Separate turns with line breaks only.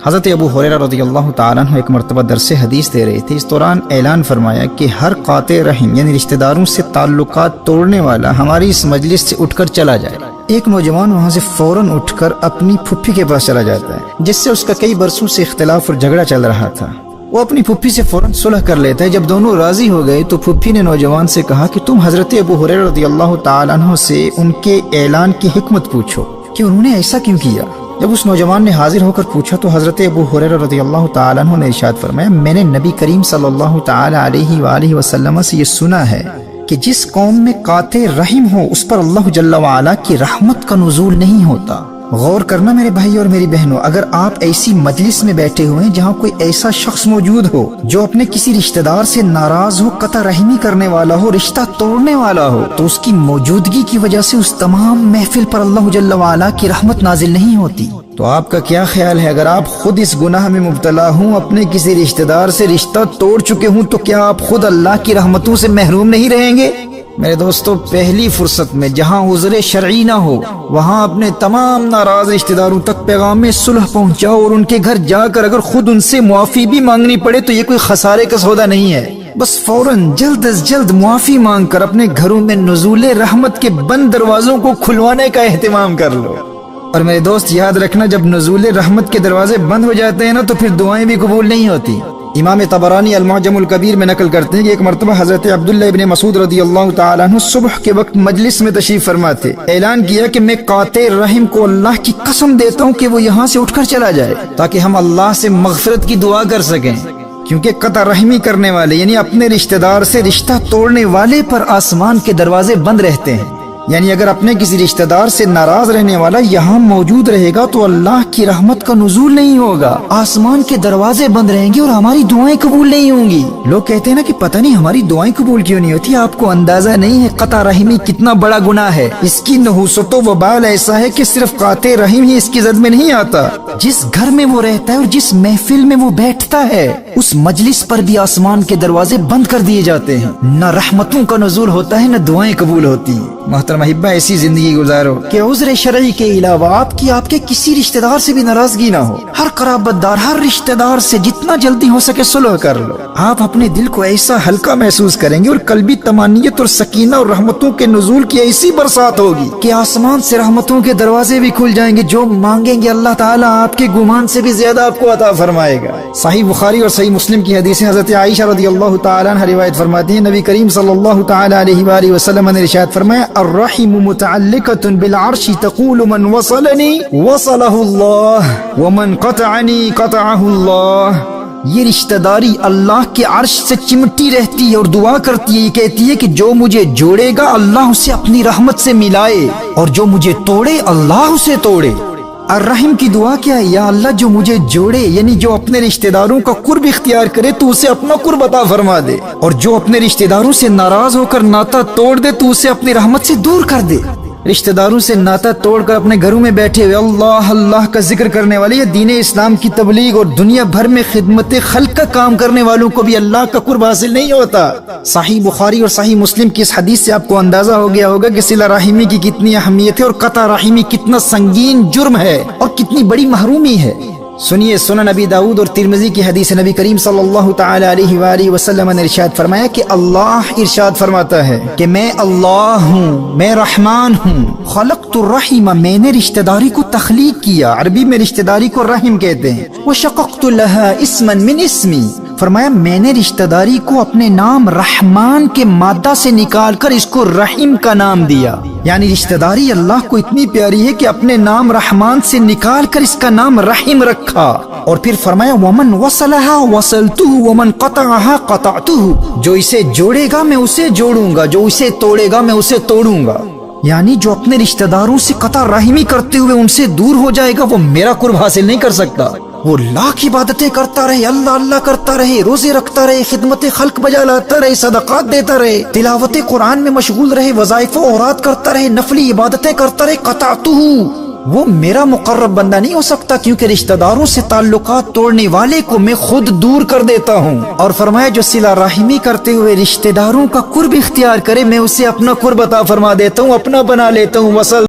حضرت ابو ہریرہ رضی اللہ تعالیٰ عنہ ایک مرتبہ درس حدیث دے رہے تھے۔ اس دوران اعلان فرمایا کہ ہر قاطع رحم یعنی رشتہ داروں سے تعلقات توڑنے والا ہماری اس مجلس سے اٹھ کر چلا جائے۔ ایک نوجوان وہاں سے فوراً اٹھ کر اپنی پھپھی کے پاس چلا جاتا ہے، جس سے اس کا کئی برسوں سے اختلاف اور جھگڑا چل رہا تھا۔ وہ اپنی پھپھی سے فوراً صلح کر لیتا ہے۔ جب دونوں راضی ہو گئے تو پھپھی نے نوجوان سے کہا کہ تم حضرت ابو ہریرہ رضی اللہ تعالیٰ عنہ سے ان کے اعلان کی حکمت پوچھو کہ انہوں نے ایسا کیوں کیا۔ جب اس نوجوان نے حاضر ہو کر پوچھا تو حضرت ابو ہریرہ رضی اللہ تعالیٰ عنہ نے ارشاد فرمایا، میں نے نبی کریم صلی اللہ تعالیٰ علیہ وآلہ وسلم سے یہ سنا ہے کہ جس قوم میں قاطع رحم ہو اس پر اللہ جل وعلا کی رحمت کا نزول نہیں ہوتا۔ غور کرنا میرے بھائی اور میری بہنوں، اگر آپ ایسی مجلس میں بیٹھے ہوئے ہیں جہاں کوئی ایسا شخص موجود ہو جو اپنے کسی رشتہ دار سے ناراض ہو، قطع رحمی کرنے والا ہو، رشتہ توڑنے والا ہو، تو اس کی موجودگی کی وجہ سے اس تمام محفل پر اللہ جل وعلا کی رحمت نازل نہیں ہوتی۔ تو آپ کا کیا خیال ہے، اگر آپ خود اس گناہ میں مبتلا ہوں، اپنے کسی رشتہ دار سے رشتہ توڑ چکے ہوں، تو کیا آپ خود اللہ کی رحمتوں سے محروم نہیں رہیں گے؟ میرے دوستو، پہلی فرصت میں جہاں عذر شرعی نہ ہو وہاں اپنے تمام ناراض رشتہ داروں تک پیغام صلح پہنچاؤ، اور ان کے گھر جا کر اگر خود ان سے معافی بھی مانگنی پڑے تو یہ کوئی خسارے کا سودا نہیں ہے۔ بس فوراً جلد از جلد معافی مانگ کر اپنے گھروں میں نزول رحمت کے بند دروازوں کو کھلوانے کا اہتمام کر لو۔ اور میرے دوست یاد رکھنا، جب نزول رحمت کے دروازے بند ہو جاتے ہیں نا تو پھر دعائیں بھی قبول نہیں ہوتی۔ امام طبرانی المعجم الکبیر میں نقل کرتے ہیں کہ ایک مرتبہ حضرت عبداللہ ابن مسعود رضی اللہ تعالیٰ عنہ صبح کے وقت مجلس میں تشریف فرما تھے۔ اعلان کیا کہ میں قاطع رحم کو اللہ کی قسم دیتا ہوں کہ وہ یہاں سے اٹھ کر چلا جائے تاکہ ہم اللہ سے مغفرت کی دعا کر سکیں، کیونکہ قطع رحمی کرنے والے یعنی اپنے رشتہ دار سے رشتہ توڑنے والے پر آسمان کے دروازے بند رہتے ہیں۔ یعنی اگر اپنے کسی رشتہ دار سے ناراض رہنے والا یہاں موجود رہے گا تو اللہ کی رحمت کا نزول نہیں ہوگا، آسمان کے دروازے بند رہیں گے اور ہماری دعائیں قبول نہیں ہوں گی۔ لوگ کہتے ہیں نا کہ پتہ نہیں ہماری دعائیں قبول کیوں نہیں ہوتی۔ آپ کو اندازہ نہیں ہے قطع رحمی کتنا بڑا گناہ ہے۔ اس کی نحوست و وبال ایسا ہے کہ صرف قاطع رحم ہی اس کی زد میں نہیں آتا، جس گھر میں وہ رہتا ہے اور جس محفل میں وہ بیٹھتا ہے اس مجلس پر بھی آسمان کے دروازے بند کر دیے جاتے ہیں، نہ رحمتوں کا نزول ہوتا ہے نہ دعائیں قبول ہوتی ہیں۔ محترم احبہ، ایسی زندگی گزارو کہ عذر شرعی کے علاوہ آپ کے کسی رشتہ دار سے بھی ناراضگی نہ ہو۔ ہر قرابت دار، ہر رشتہ دار سے جتنا جلدی ہو سکے صلح کر لو۔ آپ اپنے دل کو ایسا ہلکا محسوس کریں گے اور قلبی طمانینت اور سکینہ اور رحمتوں کے نزول کی ایسی برسات ہوگی کہ آسمان سے رحمتوں کے دروازے بھی کھل جائیں گے۔ جو مانگیں گے اللہ تعالیٰ آپ کے گمان سے بھی زیادہ آپ کو عطا فرمائے گا۔ صحیح بخاری اور صحیح مسلم کی حدیث ہے، حضرت عائشہ رضی اللہ تعالیٰ عنہ روایت فرماتی ہیں، نبی کریم صلی اللہ تعالیٰ علیہ وآلہ وسلم نے ارشاد فرمایا، الرحم متعلقۃ بالعرش تقول من وصلنی وصلہ اللہ ومن قطعنی قطعہ اللہ۔ یہ رشتہ داری اللہ کے عرش سے چمٹی رہتی ہے اور دعا کرتی ہے، یہ کہتی ہے کہ جو مجھے جوڑے گا اللہ اسے اپنی رحمت سے ملائے، اور جو مجھے توڑے اللہ اسے توڑے۔ الرحم کی دعا کیا ہے؟ یا اللہ جو مجھے جوڑے، یعنی جو اپنے رشتہ داروں کا قرب اختیار کرے تو اسے اپنا قرب عطا فرما دے، اور جو اپنے رشتہ داروں سے ناراض ہو کر ناتا توڑ دے تو اسے اپنی رحمت سے دور کر دے۔ رشتہ داروں سے ناتا توڑ کر اپنے گھروں میں بیٹھے ہوئے اللہ اللہ کا ذکر کرنے والے یا دین اسلام کی تبلیغ اور دنیا بھر میں خدمت خلق کا کام کرنے والوں کو بھی اللہ کا قرب حاصل نہیں ہوتا۔ صحیح بخاری اور صحیح مسلم کی اس حدیث سے آپ کو اندازہ ہو گیا ہوگا کہ صلہ رحمی کی کتنی اہمیت ہے اور قطع رحمی کتنا سنگین جرم ہے اور کتنی بڑی محرومی ہے۔ سنیے، سنن نبی داؤد اور ترمذی کی حدیث، نبی کریم صلی اللہ تعالی علیہ وآلہ وسلم نے ارشاد فرمایا کہ اللہ ارشاد فرماتا ہے کہ میں اللہ ہوں، میں رحمان ہوں، خلقت الرحم، میں نے رشتہ داری کو تخلیق کیا، عربی میں رشتہ داری کو رحم کہتے ہیں، وشققت لها اسما من اسمی، فرمایا میں نے رشتہ داری کو اپنے نام رحمان کے مادہ سے نکال کر اس کو رحیم کا نام دیا۔ یعنی رشتہ داری اللہ کو اتنی پیاری ہے کہ اپنے نام رحمان سے نکال کر اس کا نام رحیم رکھا، اور پھر فرمایا ومن وصلها وصلته ومن قطعها قطعته، جو اسے جوڑے گا میں اسے جوڑوں گا، جو اسے توڑے گا میں اسے توڑوں گا۔ یعنی جو اپنے رشتہ داروں سے قطع رحمی کرتے ہوئے ان سے دور ہو جائے گا وہ میرا قرب حاصل نہیں کر سکتا۔ وہ لاکھ عبادتیں کرتا رہے، اللہ اللہ کرتا رہے، روزے رکھتا رہے، خدمت خلق بجا لاتا رہے، صدقات دیتا رہے، تلاوت قرآن میں مشغول رہے، وظائف و اوراد کرتا رہے، نفلی عبادتیں کرتا رہے، قطعتہ، وہ میرا مقرب بندہ نہیں ہو سکتا، کیونکہ رشتہ داروں سے تعلقات توڑنے والے کو میں خود دور کر دیتا ہوں۔ اور فرمایا جو صلہ رحمی کرتے ہوئے رشتہ داروں کا قرب اختیار کرے میں اسے اپنا قرب عطا فرما دیتا ہوں، اپنا بنا لیتا ہوں۔ وصل